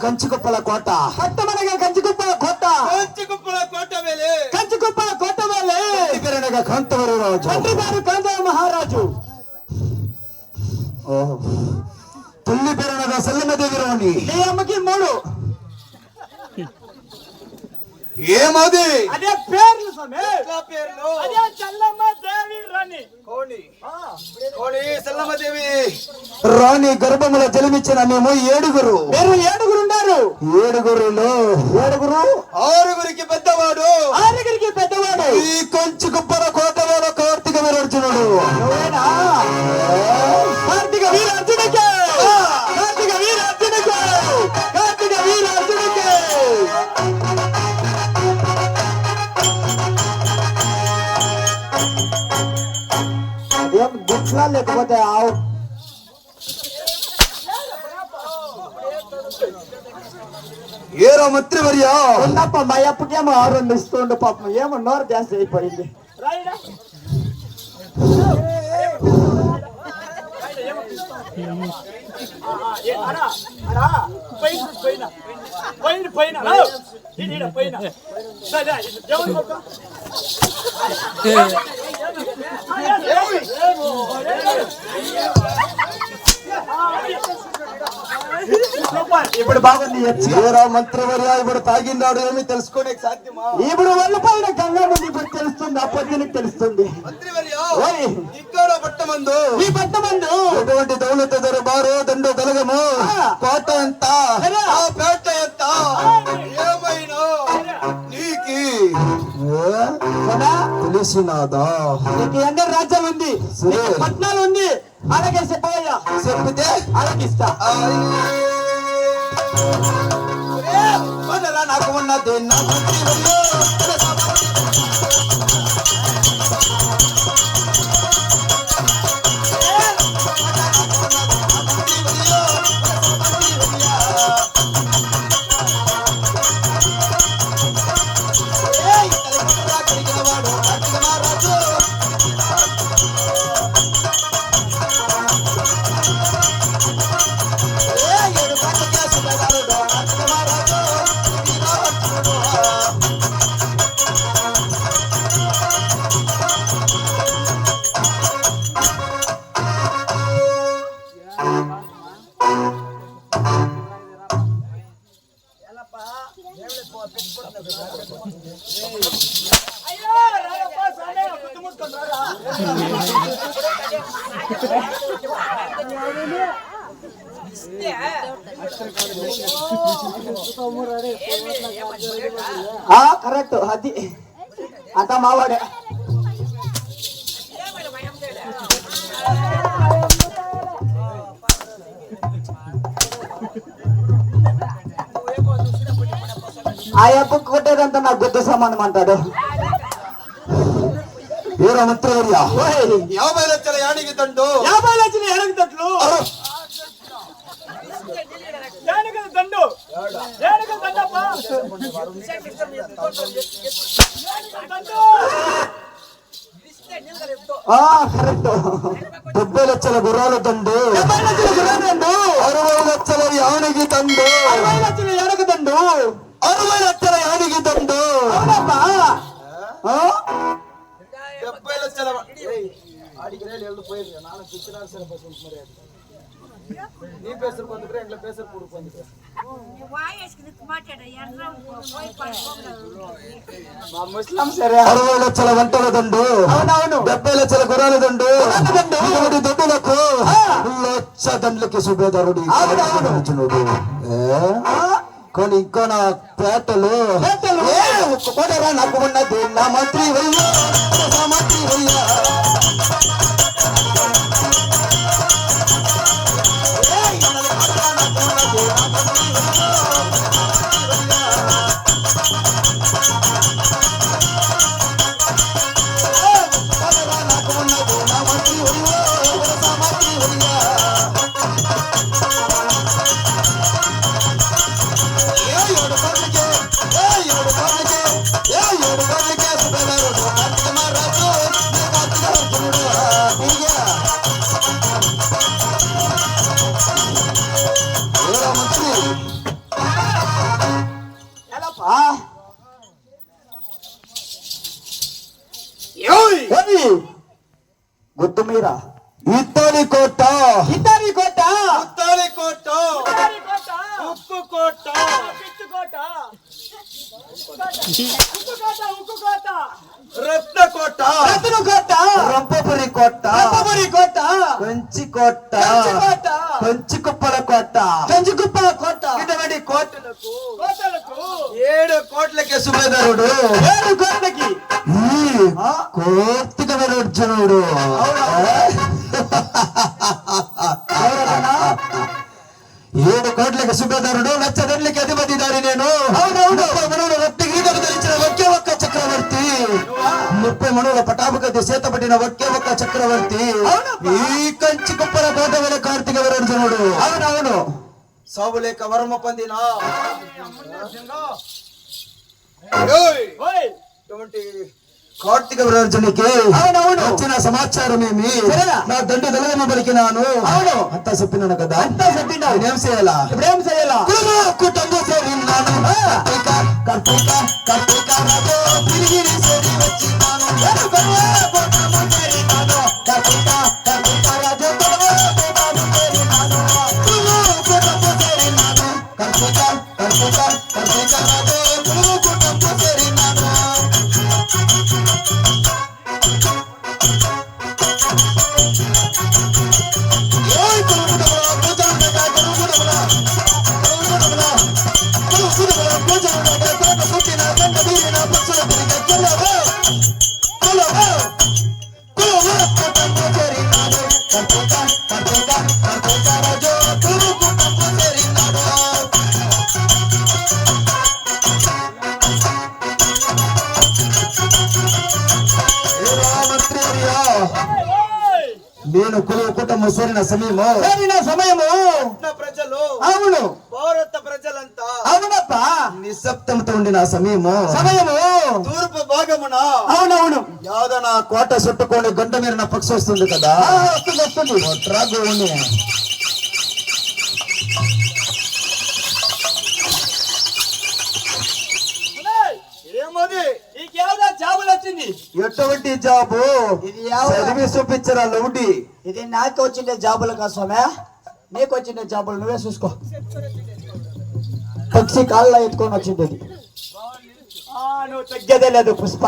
ಕಂಚಿಕೊಪ್ಪಳ ಕೋಟ ಪಟ್ಟಮನೆಗ ಕಂಚಿಕೊಪ್ಪಳ ಕೋಟ ಕಂಚಿಕೊಪ್ಪಳ ಕೋಟ ಮೇಲೆ ಕಂಚಿಕೊಪ್ಪಳ ಕೋಟ ಮೇಲೆ ಕಾಂತವರು ರಾಜು ಕಾಂತವ ಮಹಾರಾಜು ತುಳ್ಳಿ ಬೆರಣದ ಸಲ್ಲಮದೇವಿ ರಾಣಿ ಅಮ್ಮಗೆ ಮೋಡು ఏమది అదే పేర్లు స్వామి పేర్లు అదే చల్లమ్మ దేవి రాణి కోణి కోణి చల్లమ్మ దేవి రాణి గర్భముల జన్మించిన మేము ఏడుగురు మీరు ఏడుగురు ఉన్నారు ఏడుగురులో ఆరుగురికి పెద్దవాడు ఈ కంచుకుప్పల కోటలో కార్తీక వీరార్జునుడు కార్తీక వీరార్జునుడికే ఏం గుట్లా లేకపోతే ఆవు ఏరో మంత్రివర్య ఉన్నప్ప మా అప్పకేమో ఆరోగ్యం ఇస్తుండే పాపం ఏమో నోరు జాస్తి అయిపోయింది ఇప్పుడు బాగుంది మంత్రివర్య ఇప్పుడు తాగిందాడు ఏమి తెలుసుకోనే సాధ్యమా ఇప్పుడు వాళ్ళ పైన గంగా నది ఇప్పుడు తెలుస్తుంది అప్పటికి తెలుస్తుంది ఇక్కడ పట్టమందు ఈ పట్టమందు ఎటువంటి దౌలత దొరబారు దండు దొలగము కోట ఎంత ఆ పేట ఎంత ఏమైనా నీకి తెలిసినాదా నీకు ఎన్నో రాజ్యం ఉంది పట్నాలు ఉంది అలాగే చెప్పవయ్యా చెప్పితే అలాగిస్తా నాకు ఉన్నది కరెక్ట్ అది అంతా మావాడే ఆ అప్పు కొట్టేదంతా నాకు గుద్ద సమానం అంటాడు వీర మంత్రివర్య 50 లక్షల యానికి తండు 50 లక్షల యానికి తట్లు కరెక్ట్ 70 లక్షల గుర్రాల తండు 60 లక్షల యానికి తండు 60 లక్షల యానికి తండు 60 లక్షల యానికి తండు 70 లక్షల ನೀ ಬೇಸರು ಬಂದ್ರೆ ಎಂಗ್ಲ ಬೇಸರು ಕೂಡ ಬಂದಿದೆ ముస్లిం సరే 60 లక్షల వంటల దండు, అవునవును 70 లక్షల గుర్రాల దండు, ఇటువంటి దండులకు లక్ష దండ్లకి సుబేదారుడు అర్జునుడు. కానీ ఇంకా నా పేటలు కొడరా నాకు ఉన్నది నా మంత్రి వయ్యా, నా మంత్రి వయ్యా. గుర్తు మీరా ఇత్తడి కోట, ఇతని కోట ఉత్తడి కోట, ఉక్కు కోట, రత్న కోట, రత్న కోట రంపపురి కోట, రంపపురి కోట కంచి కోట, కంచి కోట కంచి కుప్పల కోట, కంచికుప్పల కోట ఇటువంటి కోటలకు 7 కోట్లకి సుబేదారుడు 7 కోట్లకి కోర్తిక అర్జునుడు. ఏడు కోట్లకి సుబేదారుడు, లక్ష దండ్లకి అధిపతి దారి నేను. 30 మణువుల రక్త కిరీటం ధరించిన ఒకే ఒక్క చక్రవర్తి, 30 మణువుల పటాభిగతి చేత పట్టిన ఒకే ఒక్క చక్రవర్తి ఈ కంచి కుప్పల కోట వేల కార్తీక వీరార్జునుడు. అవునవును సావు లేక వరమ పొందిన కార్తీక వీరార్జునికి అవునవును వచ్చిన సమాచారం ఏమి? సరేనా? నా దండు దళగమ పలికినాను. అవును అంతా చెప్పినాను కదా, అంతా చెప్పినా ఏం చేయాలా? ఇప్పుడేం చేయాలా? కుటుంబ సేవిన్నాను, కార్తీక కార్తీక రాజు తిరిగిరి సేరి వచ్చినాను. కోటము చేరినాను, కార్తీక కార్తీక రాజు కోటము చేరినాను. కుటుంబ చేరినాను, కార్తీక కార్తీక కార్తీక రాజు కుటుంబ చేరినాను. నేను కుల కుటుంబ సోరిన సమయము ప్రజలు, అవును భారత ప్రజలంతా అవునప్ప నిశ్శబ్దంతో ఉండిన సమయము తూర్పు భాగమున అవునవును యాదన కోట చుట్టుకొని గంట మీరిన పక్షి వస్తుంది కదా, వస్తుంది ట్రాగు ఉండి ఏమది నీకేమో జాబులు వచ్చింది. ఎటువంటి జాబు? ఇది చదివి చూపించరా లౌడి. ఇది నాకు వచ్చిండే జాబులు కాదు స్వామి, నీకు వచ్చిండే జాబులు నువ్వే చూసుకో. పక్షి కాళ్ళ ఎత్తుకొని వచ్చింది అది. నువ్వు తగ్గేదే లేదు పుష్ప.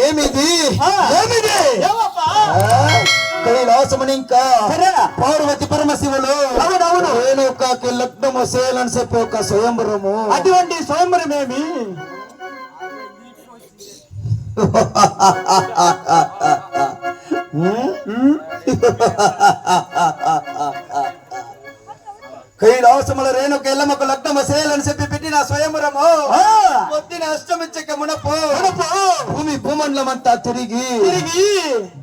ఏమిది? ఏమిది? కైలాసముని ఇంకా పార్వతి పరమశివులు రేణుకాకి లగ్నము చేయాలని చెప్పి ఒక స్వయంవరము. అటువంటి స్వయంవరమేమి? కైలాసముల రేణుక ఎల్లమ్మకు లగ్నము చేయాలని చెప్పి పెట్టిన స్వయంవరము పొద్దున అష్టమించక మునపు భూమి భూమండలమంతా తిరిగి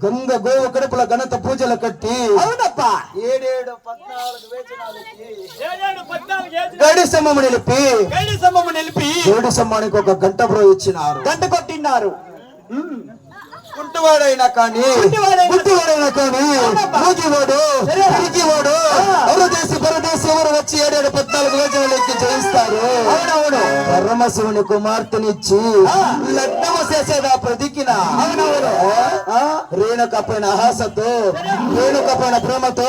గంగ గోవు కడుపుల ఘనత పూజలు కట్టి అవునప్ప 7 14 వేచనాలకి గడి సమ్మము నిలిపి గడి సమ్మానికి ఒక గంట బ్రో ఇచ్చినారు. గంట కొట్టినారు. కుంటివాడైనా కానీ గుడ్డివాడైనా కానీ మూగివాడు పిరికివాడు ఎవరు దేశి పరదేశి ఎవరు వచ్చి 7 14 వేచనాలకి జయిస్తారు. అవునవును పరమశివుని కుమార్తెనిచ్చి లగ్నము దశద ప్రతికిన రేణుకపైన ఆహాసతో రేణుకపైన ప్రేమతో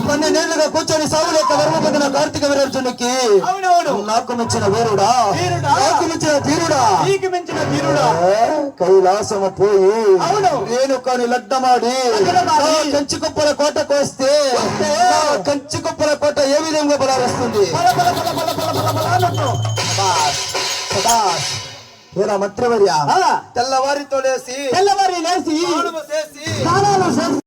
12 కూర్చొని సాగు యొక్క వర్మ పొందిన కార్తీక వీరార్జునికి నాకు మించిన వీరుడా నాకు మించిన ధీరుడా కైలాసము పోయి రేణుకని లగ్నమాడి కంచికుప్పల కోటకు వస్తే కంచికుప్పల కోట ఏ విధంగా బలా వస్తుంది ఏరా మంత్రివర్య తెల్లవారితో లేసి తెల్లవారి లేచి స్నానము చేసి స్నానాలు చేసి